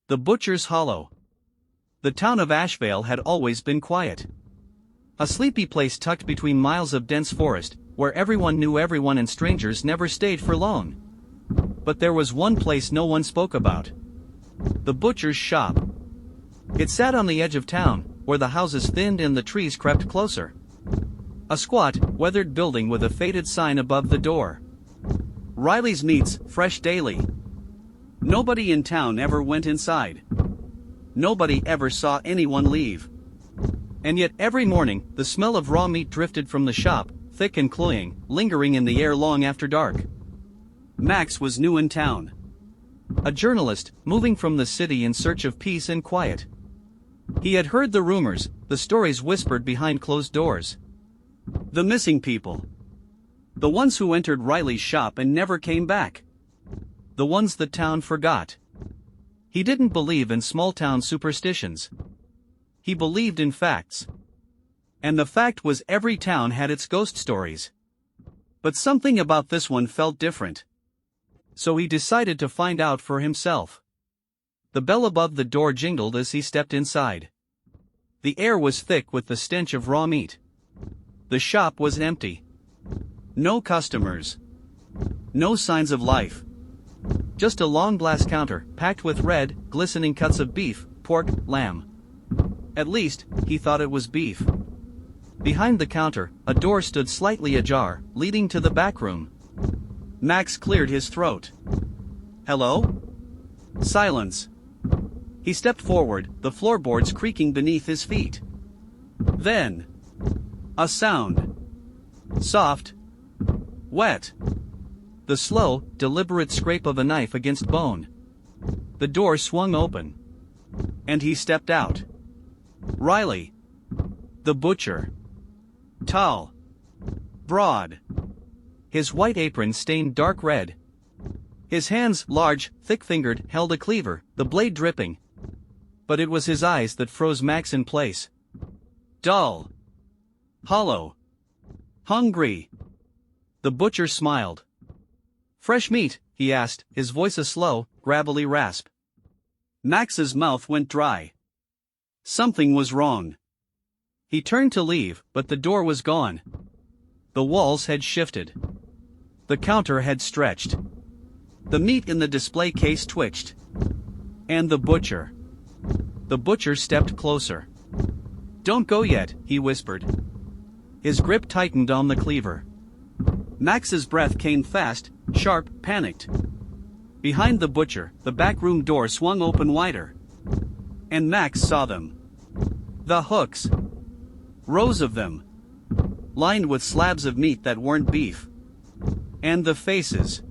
The Butcher's Hollow. The town of Ashvale had always been quiet. A sleepy place tucked between miles of dense forest, where everyone knew everyone and strangers never stayed for long. But there was one place no one spoke about. The butcher's shop. It sat on the edge of town, where the houses thinned and the trees crept closer. A squat, weathered building with a faded sign above the door. Riley's Meats, fresh daily. Nobody in town ever went inside. Nobody ever saw anyone leave. And yet every morning, the smell of raw meat drifted from the shop, thick and cloying, lingering in the air long after dark. Max was new in town. A journalist, moving from the city in search of peace and quiet. He had heard the rumors, the stories whispered behind closed doors. The missing people. The ones who entered Riley's shop and never came back. The ones the town forgot. He didn't believe in small-town superstitions. He believed in facts. And the fact was every town had its ghost stories. But something about this one felt different. So he decided to find out for himself. The bell above the door jingled as he stepped inside. The air was thick with the stench of raw meat. The shop was empty. No customers. No signs of life. Just a long glass counter, packed with red, glistening cuts of beef, pork, lamb. At least, he thought it was beef. Behind the counter, a door stood slightly ajar, leading to the back room. Max cleared his throat. Hello? Silence. He stepped forward, the floorboards creaking beneath his feet. Then, a sound. Soft. Wet. The slow, deliberate scrape of a knife against bone. The door swung open. And he stepped out. Riley. The butcher. Tall. Broad. His white apron stained dark red. His hands, large, thick-fingered, held a cleaver, the blade dripping. But it was his eyes that froze Max in place. Dull. Hollow. Hungry. The butcher smiled. Fresh meat, he asked, his voice a slow, gravelly rasp. Max's mouth went dry. Something was wrong. He turned to leave, but the door was gone. The walls had shifted. The counter had stretched. The meat in the display case twitched. And the butcher. The butcher stepped closer. Don't go yet, he whispered. His grip tightened on the cleaver. Max's breath came fast, sharp, panicked. Behind the butcher, the backroom door swung open wider. And Max saw them. The hooks. Rows of them. Lined with slabs of meat that weren't beef. And the faces.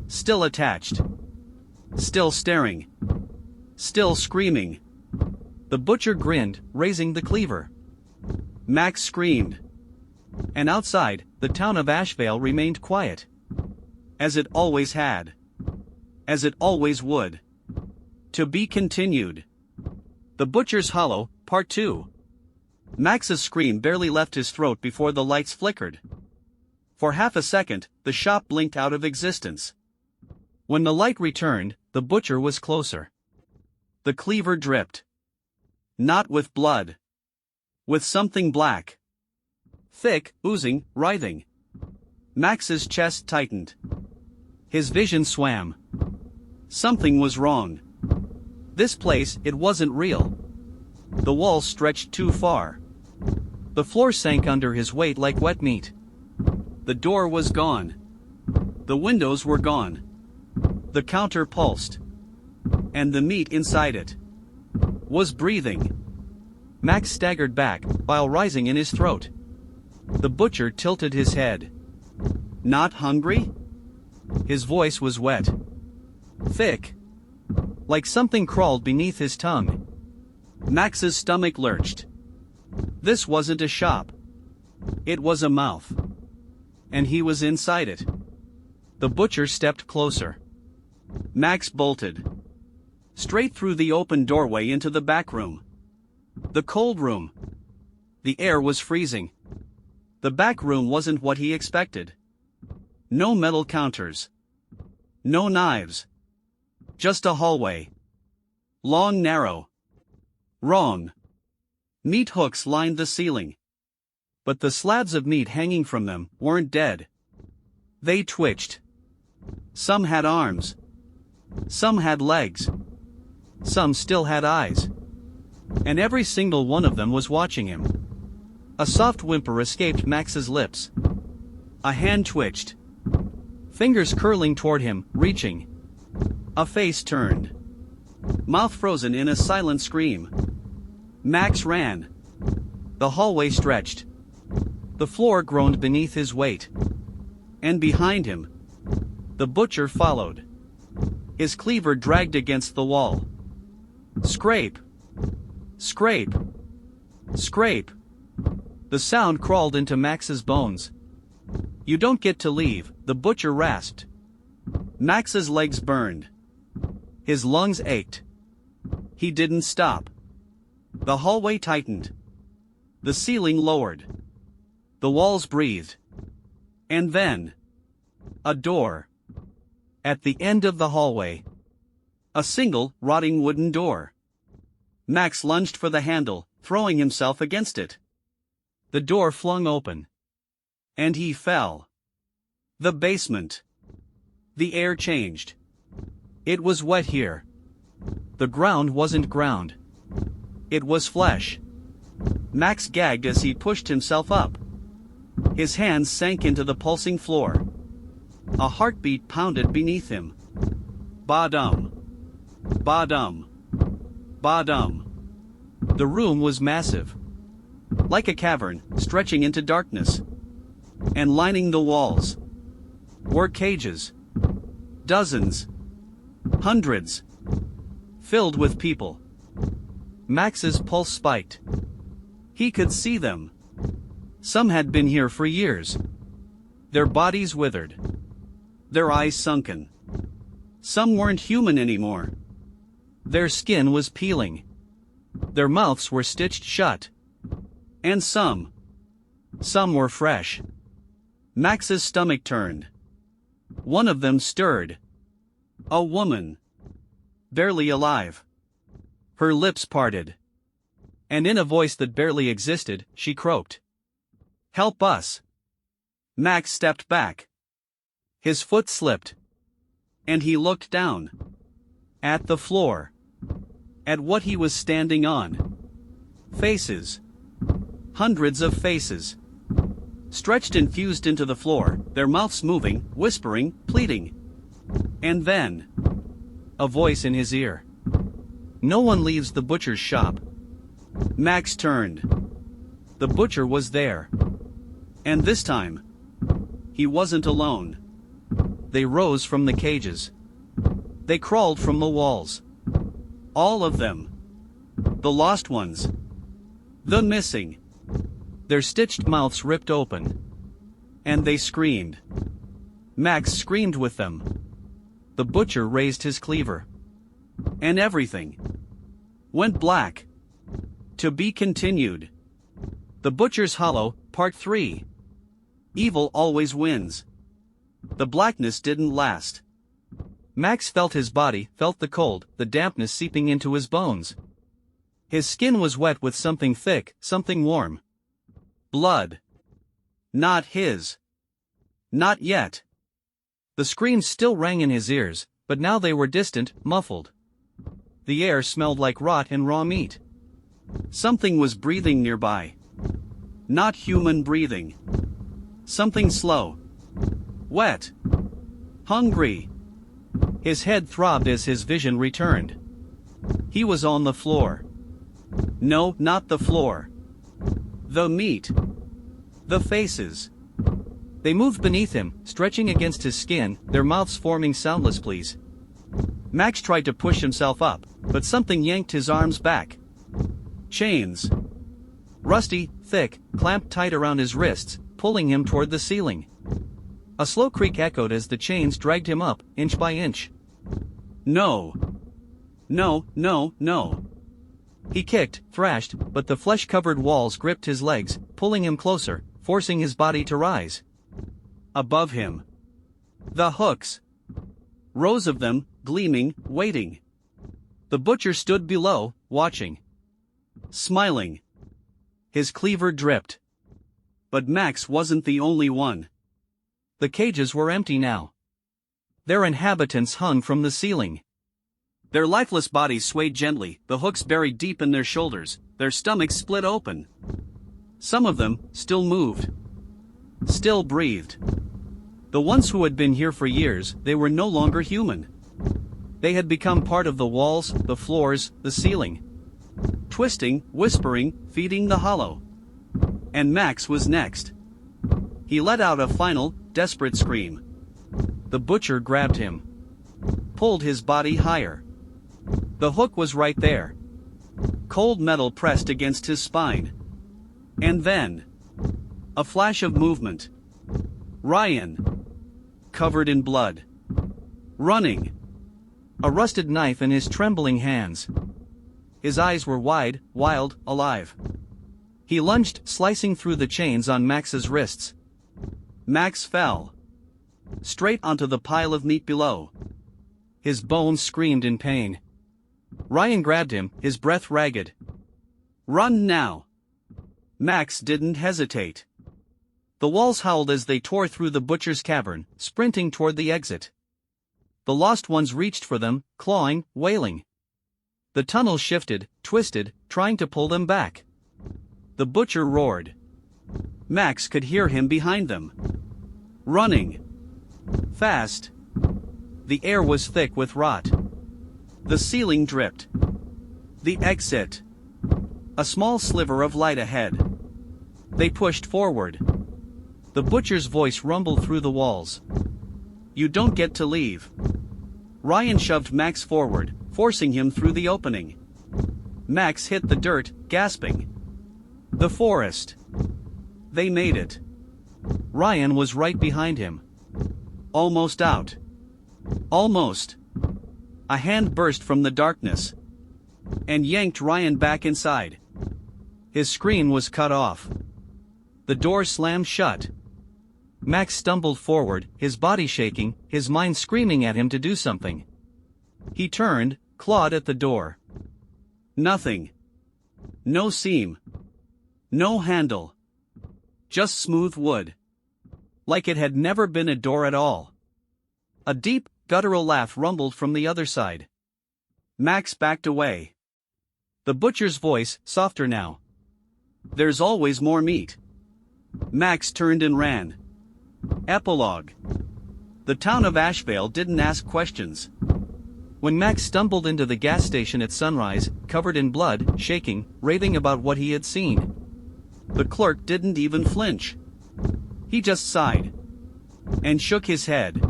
Still attached. Still staring. Still screaming. The butcher grinned, raising the cleaver. Max screamed. And outside, the town of Ashvale remained quiet. As it always had. As it always would. To be continued. The Butcher's Hollow, Part 2. Max's scream barely left his throat before the lights flickered. For half a second, the shop blinked out of existence. When the light returned, the butcher was closer. The cleaver dripped. Not with blood. With something black. Thick, oozing, writhing. Max's chest tightened. His vision swam. Something was wrong. This place, it wasn't real. The walls stretched too far. The floor sank under his weight like wet meat. The door was gone. The windows were gone. The counter pulsed. And the meat inside it was breathing. Max staggered back, bile rising in his throat. The butcher tilted his head. Not hungry? His voice was wet. Thick. Like something crawled beneath his tongue. Max's stomach lurched. This wasn't a shop. It was a mouth. And he was inside it. The butcher stepped closer. Max bolted. Straight through the open doorway into the back room. The cold room. The air was freezing. The back room wasn't what he expected. No metal counters. No knives. Just a hallway. Long, narrow. Wrong. Meat hooks lined the ceiling. But the slabs of meat hanging from them weren't dead. They twitched. Some had arms. Some had legs. Some still had eyes. And every single one of them was watching him. A soft whimper escaped Max's lips. A hand twitched. Fingers curling toward him, reaching. A face turned. Mouth frozen in a silent scream. Max ran. The hallway stretched. The floor groaned beneath his weight. And behind him, the butcher followed. His cleaver dragged against the wall. Scrape. Scrape. Scrape. The sound crawled into Max's bones. You don't get to leave, the butcher rasped. Max's legs burned. His lungs ached. He didn't stop. The hallway tightened. The ceiling lowered. The walls breathed. And then, a door. At the end of the hallway. A single, rotting wooden door. Max lunged for the handle, throwing himself against it. The door flung open. And he fell. The basement. The air changed. It was wet here. The ground wasn't ground. It was flesh. Max gagged as he pushed himself up. His hands sank into the pulsing floor. A heartbeat pounded beneath him. Ba-dum. Ba-dum. Ba-dum. The room was massive. Like a cavern, stretching into darkness. And lining the walls were cages. Dozens. Hundreds. Filled with people. Max's pulse spiked. He could see them. Some had been here for years. Their bodies withered. Their eyes sunken. Some weren't human anymore. Their skin was peeling. Their mouths were stitched shut. And some were fresh. Max's stomach turned. One of them stirred. A woman. Barely alive. Her lips parted. And in a voice that barely existed, she croaked. Help us. Max stepped back. His foot slipped. And he looked down. At the floor. At what he was standing on. Faces. Hundreds of faces. Stretched and fused into the floor, their mouths moving, whispering, pleading. And then, a voice in his ear. No one leaves the butcher's shop. Max turned. The butcher was there. And this time, he wasn't alone. They rose from the cages. They crawled from the walls. All of them. The lost ones. The missing. Their stitched mouths ripped open. And they screamed. Max screamed with them. The butcher raised his cleaver. And everything went black. To be continued. The Butcher's Hollow, Part 3. Evil always wins. The blackness didn't last. Max felt his body, felt the cold, the dampness seeping into his bones. His skin was wet with something thick, something warm. Blood. Not his. Not yet. The screams still rang in his ears, but now they were distant, muffled. The air smelled like rot and raw meat. Something was breathing nearby. Not human breathing. Something slow. Wet. Hungry. His head throbbed as his vision returned. He was on the floor. No, not the floor. The meat. The faces. They moved beneath him, stretching against his skin, their mouths forming soundless pleas. Max tried to push himself up, but something yanked his arms back. Chains. Rusty, thick, clamped tight around his wrists, pulling him toward the ceiling. A slow creak echoed as the chains dragged him up, inch by inch. No. No, no, no. He kicked, thrashed, but the flesh-covered walls gripped his legs, pulling him closer, forcing his body to rise. Above him. The hooks. Rows of them, gleaming, waiting. The butcher stood below, watching. Smiling. His cleaver dripped. But Max wasn't the only one. The cages were empty now. Their inhabitants hung from the ceiling. Their lifeless bodies swayed gently, the hooks buried deep in their shoulders, their stomachs split open. Some of them still moved. Still breathed. The ones who had been here for years, they were no longer human. They had become part of the walls, the floors, the ceiling. Twisting, whispering, feeding the hollow. And Max was next. He let out a final, desperate scream. The butcher grabbed him. Pulled his body higher. The hook was right there. Cold metal pressed against his spine. And then, a flash of movement. Ryan. Covered in blood. Running. A rusted knife in his trembling hands. His eyes were wide, wild, alive. He lunged, slicing through the chains on Max's wrists. Max fell. Straight onto the pile of meat below. His bones screamed in pain. Ryan grabbed him, his breath ragged. Run now. Max didn't hesitate. The walls howled as they tore through the butcher's cavern, sprinting toward the exit. The lost ones reached for them, clawing, wailing. The tunnel shifted, twisted, trying to pull them back. The butcher roared. Max could hear him behind them. Running. Fast. The air was thick with rot. The ceiling dripped. The exit. A small sliver of light ahead. They pushed forward. The butcher's voice rumbled through the walls. You don't get to leave. Ryan shoved Max forward, forcing him through the opening. Max hit the dirt, gasping. The forest. They made it. Ryan was right behind him. Almost out. Almost. A hand burst from the darkness and yanked Ryan back inside. His scream was cut off. The door slammed shut. Max stumbled forward, his body shaking, his mind screaming at him to do something. He turned, clawed at the door. Nothing. No seam. No handle. Just smooth wood. Like it had never been a door at all. A deep, guttural laugh rumbled from the other side. Max backed away. The butcher's voice, softer now. There's always more meat. Max turned and ran. Epilogue. The town of Ashvale didn't ask questions. When Max stumbled into the gas station at sunrise, covered in blood, shaking, raving about what he had seen, the clerk didn't even flinch. He just sighed. And shook his head.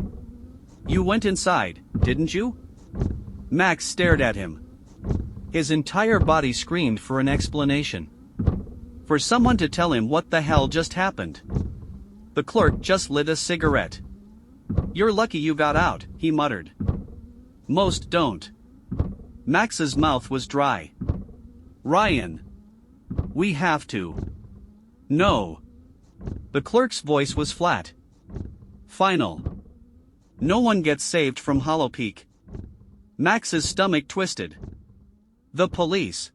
You went inside, didn't you? Max stared at him. His entire body screamed for an explanation. For someone to tell him what the hell just happened. The clerk just lit a cigarette. You're lucky you got out, he muttered. Most don't. Max's mouth was dry. Ryan. We have to. No. The clerk's voice was flat. Final. No one gets saved from Hollow Peak. Max's stomach twisted. The police.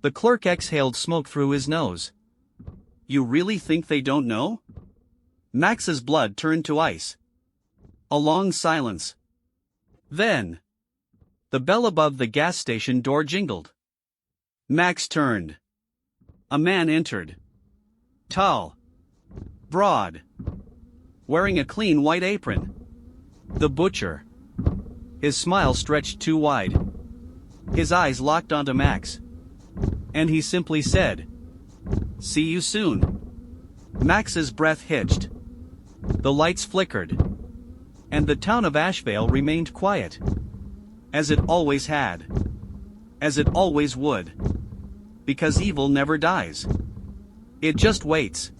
The clerk exhaled smoke through his nose. You really think they don't know? Max's blood turned to ice. A long silence. Then, the bell above the gas station door jingled. Max turned. A man entered. Tall. Broad. Wearing a clean white apron. The butcher. His smile stretched too wide. His eyes locked onto Max. And he simply said, "See you soon." Max's breath hitched. The lights flickered. And the town of Ashvale remained quiet. As it always had. As it always would. Because evil never dies. It just waits.